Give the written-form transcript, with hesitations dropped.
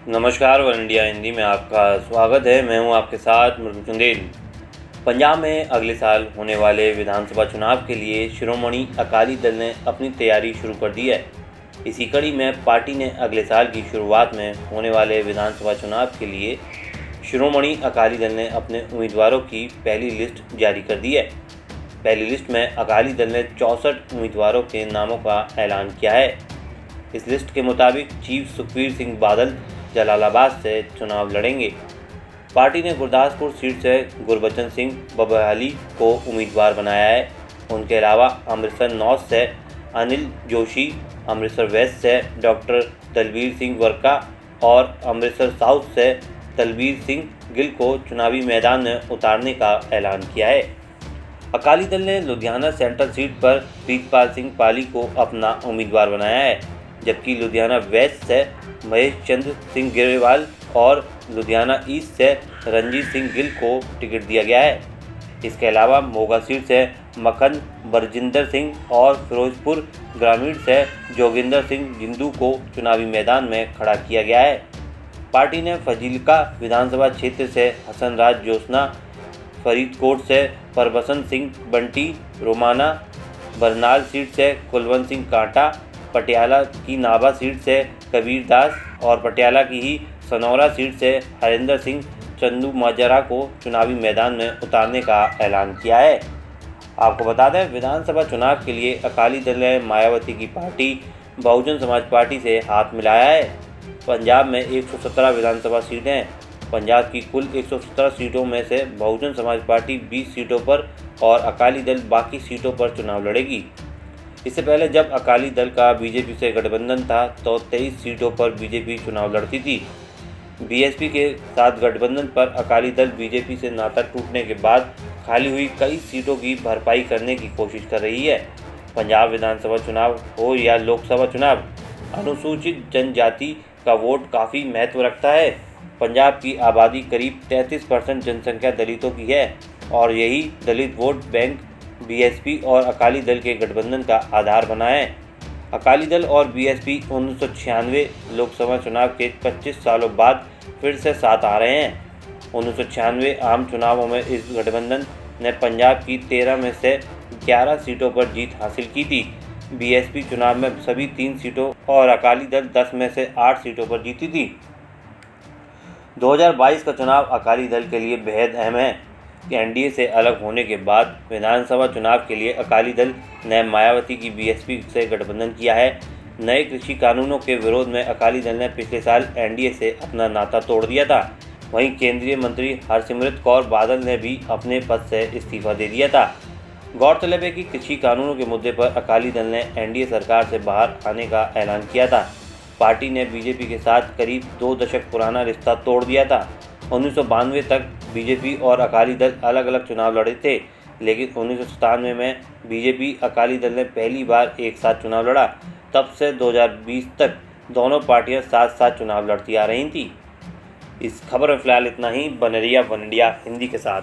नमस्कार, one India Hindi में आपका स्वागत है। मैं हूं आपके साथ मृदुल चंदेल। पंजाब में अगले साल होने वाले विधानसभा चुनाव के लिए शिरोमणि अकाली दल ने अपनी तैयारी शुरू कर दी है। इसी कड़ी में पार्टी ने अगले साल की शुरुआत में होने वाले विधानसभा चुनाव के लिए शिरोमणि अकाली दल ने अपने उम्मीदवारों की पहली लिस्ट जारी कर दी है। पहली लिस्ट में अकाली दल ने 64 उम्मीदवारों के नामों का ऐलान किया है। इस लिस्ट के मुताबिक चीफ सुखबीर सिंह बादल जलालाबाद से चुनाव लड़ेंगे। पार्टी ने गुरदासपुर सीट से गुरबचन सिंह बबैली को उम्मीदवार बनाया है। उनके अलावा अमृतसर नॉर्थ से अनिल जोशी, अमृतसर वेस्ट से डॉक्टर दलबीर सिंह वर्का और अमृतसर साउथ से तलबीर सिंह गिल को चुनावी मैदान में उतारने का ऐलान किया है। अकाली दल ने लुधियाना सेंट्रल सीट पर प्रीतपाल सिंह पाली को अपना उम्मीदवार बनाया है, जबकि लुधियाना वेस्ट से महेश चंद्र सिंह ग्रेवाल और लुधियाना ईस्ट से रणजीत सिंह गिल को टिकट दिया गया है। इसके अलावा मोगा सीट से मखन बरजिंदर सिंह और फिरोजपुर ग्रामीण से जोगिंदर सिंह जिंदू को चुनावी मैदान में खड़ा किया गया है। पार्टी ने फजीलका विधानसभा क्षेत्र से हसन राज जोसना, फरीदकोट से परबसन सिंह बंटी, रोमाना बरनाल सीट से कुलवंत सिंह कांटा, पटियाला की नाभा सीट से कबीर दास और पटियाला की ही सनौरा सीट से हरिंदर सिंह चंदू माजरा को चुनावी मैदान में उतारने का ऐलान किया है। आपको बता दें, विधानसभा चुनाव के लिए अकाली दल ने मायावती की पार्टी बहुजन समाज पार्टी से हाथ मिलाया है। पंजाब में 117 विधानसभा सीटें हैं। पंजाब की कुल 117 सीटों में से बहुजन समाज पार्टी 20 सीटों पर और अकाली दल बाकी सीटों पर चुनाव लड़ेगी। इससे पहले जब अकाली दल का बीजेपी से गठबंधन था तो 23 सीटों पर बीजेपी चुनाव लड़ती थी। बीएसपी के साथ गठबंधन पर अकाली दल बीजेपी से नाता टूटने के बाद खाली हुई कई सीटों की भरपाई करने की कोशिश कर रही है। पंजाब विधानसभा चुनाव हो या लोकसभा चुनाव, अनुसूचित जनजाति का वोट काफ़ी महत्व रखता है। पंजाब की आबादी करीब 33% जनसंख्या दलितों की है और यही दलित वोट बैंक बीएसपी और अकाली दल के गठबंधन का आधार बना है। अकाली दल और बीएसपी 1996 लोकसभा चुनाव के 25 सालों बाद फिर से साथ आ रहे हैं। 1996 आम चुनावों में इस गठबंधन ने पंजाब की 13 में से 11 सीटों पर जीत हासिल की थी। बीएसपी चुनाव में सभी 3 सीटों और अकाली दल 10 में से 8 सीटों पर जीती थी। 2022 का चुनाव अकाली दल के लिए बेहद अहम है। एनडीए से अलग होने के बाद विधानसभा चुनाव के लिए अकाली दल ने मायावती की बीएसपी से गठबंधन किया है। नए कृषि कानूनों के विरोध में अकाली दल ने पिछले साल एनडीए से अपना नाता तोड़ दिया था। वहीं केंद्रीय मंत्री हरसिमरत कौर बादल ने भी अपने पद से इस्तीफा दे दिया था। गौरतलब है कि कृषि कानूनों के मुद्दे पर अकाली दल ने एनडीए सरकार से बाहर आने का ऐलान किया था। पार्टी ने बीजेपी के साथ करीब 2 दशक पुराना रिश्ता तोड़ दिया था। 1992 तक बीजेपी और अकाली दल अलग अलग चुनाव लड़े थे, लेकिन 1997 में बीजेपी अकाली दल ने पहली बार एक साथ चुनाव लड़ा। तब से 2020 तक दोनों पार्टियां साथ साथ चुनाव लड़ती आ रही थी। इस खबर में फिलहाल इतना ही। बने रहिए वन इंडिया हिंदी के साथ।